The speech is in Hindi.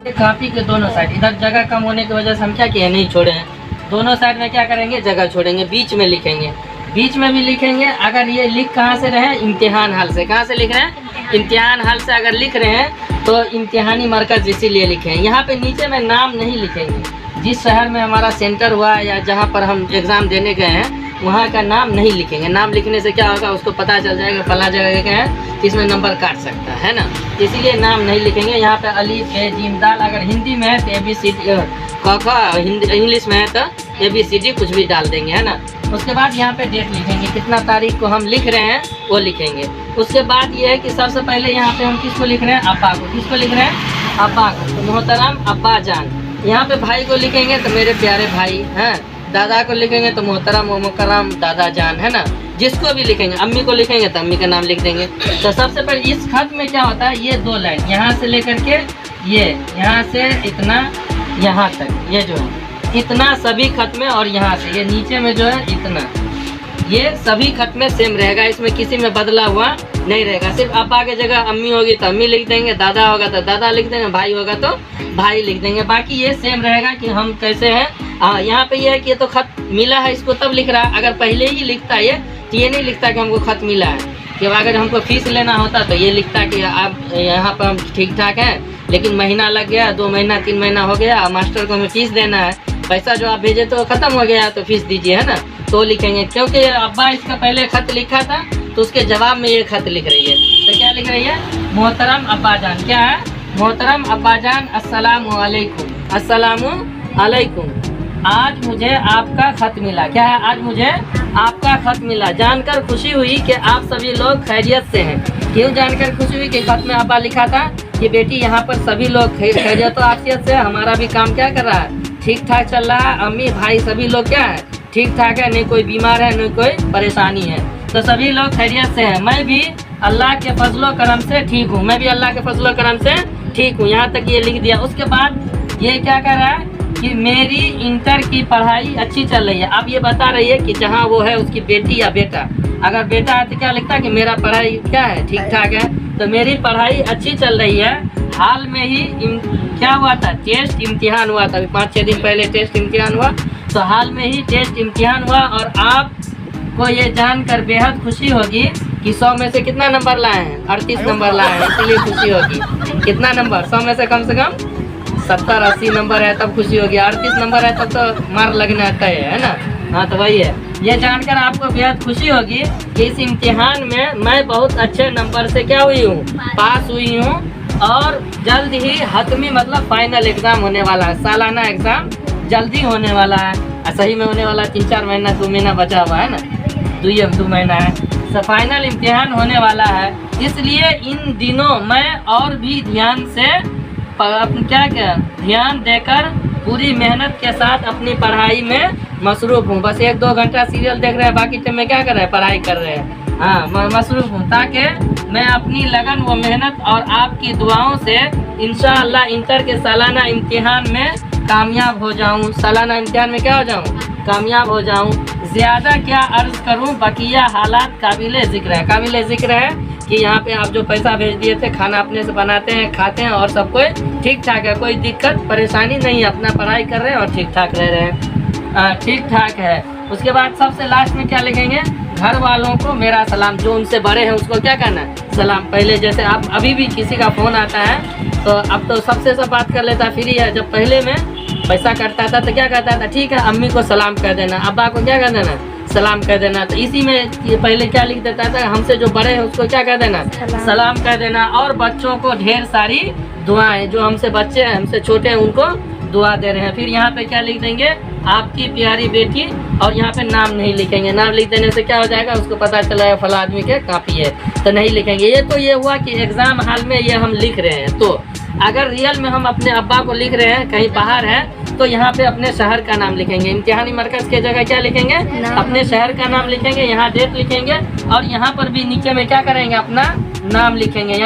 कापी के दोनों साइड, इधर जगह कम होने की वजह से हम क्या किए, नहीं छोड़े हैं। दोनों साइड में क्या करेंगे, जगह छोड़ेंगे, बीच में लिखेंगे, बीच में भी लिखेंगे। अगर ये लिख कहाँ से रहे, इम्तिहान हाल से। कहाँ से लिख रहे हैं, इम्तिहान हाल से अगर लिख रहे हैं तो इम्तिहानी मरकज़ इसीलिए लिखे हैं। यहाँ पे नीचे में नाम नहीं लिखेंगे। जिस शहर में हमारा सेंटर हुआ या जहाँ पर हम एग्ज़ाम देने गए हैं वहाँ का नाम नहीं लिखेंगे। नाम लिखने से क्या होगा, उसको पता चल जाएगा फला जगह के हैं, इसमें नंबर काट सकता है ना, इसीलिए नाम नहीं लिखेंगे। यहाँ पे अलीफ बे जीम दाल, अगर हिंदी में है तो ABCD, क ख, इंग्लिश में है तो ABCD कुछ भी डाल देंगे, है ना। उसके बाद यहाँ पे डेट लिखेंगे, कितना तारीख को हम लिख रहे हैं वो लिखेंगे। उसके बाद ये है कि सबसे पहले यहाँ पे हम किसको लिख रहे हैं, अब्बा को। किसको लिख रहे हैं, अब्बा को। तो मोहतरम अब्बा जान। यहाँ पे भाई को लिखेंगे तो मेरे प्यारे भाई हैं। दादा को लिखेंगे तो मोहतरम व मुकर्रम दादा जान, है ना। जिसको भी लिखेंगे, अम्मी को लिखेंगे तो अम्मी का नाम लिख देंगे। तो सबसे पहले इस खत में क्या होता है, ये 2 लाइन यहाँ से लेकर के ये यहाँ से इतना यहाँ तक, ये जो है इतना सभी खत में, और यहाँ से ये नीचे में जो है इतना, ये सभी खत में सेम रहेगा। इसमें किसी में बदला हुआ नहीं रहेगा। सिर्फ अब्बा की जगह अम्मी होगी तो अम्मी लिख देंगे, दादा होगा तो दादा लिख देंगे, भाई होगा तो भाई लिख देंगे। बाकी ये सेम रहेगा कि हम कैसे हैं। यहाँ पे ये है कि ये तो खत मिला है, इसको तब लिख रहा है। अगर पहले ही लिखता ये तो ये नहीं लिखता कि हमको खत मिला है। कि अगर हमको फीस लेना होता तो ये लिखता कि आप यहाँ पर हम ठीक ठाक हैं, लेकिन महीना लग गया, 2 महीना 3 महीना हो गया, मास्टर को हमें फीस देना है, पैसा जो आप भेजे तो ख़त्म हो गया तो फीस दीजिए, है ना। तो लिखेंगे, क्योंकि अब्बा इसका पहले खत लिखा था तो उसके जवाब में ये खत लिख रही है। तो क्या लिख रही है, मोहतरम अब्बा जान। क्या है, मोहतरम अब्बा जान, अस्सलामु अलैकुम। अस्सलामु अलैकुम। आज मुझे आपका खत मिला। क्या है, आज मुझे आपका खत मिला। जानकर खुशी हुई कि आप सभी लोग खैरियत से हैं। क्यों जानकर खुशी हुई कि खत में अब्बा लिखा था कि बेटी यहाँ पर सभी लोग खैरियत और आफियत से, हमारा भी काम क्या कर रहा है, ठीक ठाक चल रहा है। अम्मी भाई सभी लोग क्या है, ठीक ठाक है, नहीं कोई बीमार है, नहीं कोई परेशानी है, तो सभी लोग खैरियत से हैं। मैं भी अल्लाह के फजलो करम से ठीक हूँ। मैं भी अल्लाह के फजलो करम से ठीक हूँ। यहाँ तक ये लिख दिया। उसके बाद ये क्या कर रहा है कि मेरी इंटर की पढ़ाई अच्छी चल रही है। अब ये बता रही है कि जहाँ वो है उसकी बेटी या बेटा। अगर बेटा है तो क्या लिखता है कि मेरा पढ़ाई क्या है, ठीक ठाक है। तो मेरी पढ़ाई अच्छी चल रही है। हाल में ही क्या हुआ था, टेस्ट इम्तिहान हुआ था। 5-6 दिन पहले टेस्ट इम्तिहान हुआ। तो हाल में ही टेस्ट इम्तिहान हुआ और आपको ये जानकर बेहद खुशी होगी कि 100 में से कितना नंबर लाए हैं, 38 नंबर लाए हैं, इसलिए खुशी होगी। कितना नंबर, 100 में से कम 70-80 नंबर है तब खुशी होगी। 38 नंबर है तब तो मार लगना तय है ना। हाँ तो वही है। ये जानकर आपको बेहद खुशी होगी कि इस इम्तिहान में मैं बहुत अच्छे नंबर से क्या हुई हूँ, पास हुई हूँ। और जल्द ही हतमी मतलब फाइनल एग्ज़ाम होने वाला है। सालाना एग्ज़ाम जल्दी होने वाला है। सही में होने वाला 3-4 महीना 2 महीना बचा हुआ है ना, 2 महीना है। तो फाइनल इम्तिहान होने वाला है। इसलिए इन दिनों मैं और भी ध्यान से क्या ध्यान देकर पूरी मेहनत के साथ अपनी पढ़ाई में मसरूफ़ हूँ। बस 1-2 घंटा सीरियल देख रहे हैं, बाकी टाइम में क्या कर रहे हैं, पढ़ाई कर रहे हैं। हाँ मसरूफ़ हूँ, ताकि मैं अपनी लगन व मेहनत और आपकी दुआओं से इंशाअल्लाह इंटर के सालाना इम्तिहान में कामयाब हो जाऊँ। सालाना इम्तिहान में क्या हो जाऊँ, कामयाब हो जाऊँ। ज़्यादा क्या अर्ज़ करूँ, बकिया हालात काबिल ज़िक्र है। काबिल ज़िक्र है कि यहाँ पे आप जो पैसा भेज दिए थे, खाना अपने से बनाते हैं, खाते हैं और सब कोई ठीक ठाक है, कोई दिक्कत परेशानी नहीं है, अपना पढ़ाई कर रहे हैं और ठीक ठाक रह रहे हैं, ठीक ठाक है। उसके बाद सबसे लास्ट में क्या लिखेंगे, घर वालों को मेरा सलाम। जो उनसे बड़े हैं उसको क्या कहना है, सलाम। पहले जैसे आप अभी भी किसी का फ़ोन आता है तो अब तो सबसे सब बात कर लेता, फ्री है। जब पहले में पैसा करता था तो क्या कहता था, ठीक है अम्मी को सलाम कर देना, अब्बा को क्या कर देना, सलाम कर देना। तो इसी में ये पहले क्या लिख देता था, हमसे जो बड़े हैं उसको क्या कर देना, सलाम कर देना। और बच्चों को ढेर सारी दुआएं, जो हमसे बच्चे हैं, हमसे छोटे हैं, उनको दुआ दे रहे हैं। फिर यहाँ पे क्या लिख देंगे, आपकी प्यारी बेटी, और यहाँ पे नाम नहीं लिखेंगे। नाम लिख देने से क्या हो जाएगा, उसको पता चला है फला आदमी के कापी है, तो नहीं लिखेंगे। ये तो ये हुआ कि एग्ज़ाम हाल में ये हम लिख रहे हैं। तो अगर रियल में हम अपने अब्बा को लिख रहे हैं, कहीं बाहर है, तो यहाँ पे अपने शहर का नाम लिखेंगे। इम्तिहानी मरकज़ के जगह क्या लिखेंगे, अपने शहर का नाम लिखेंगे, यहाँ डेट लिखेंगे और यहाँ पर भी नीचे में क्या करेंगे, अपना नाम लिखेंगे। यहाँ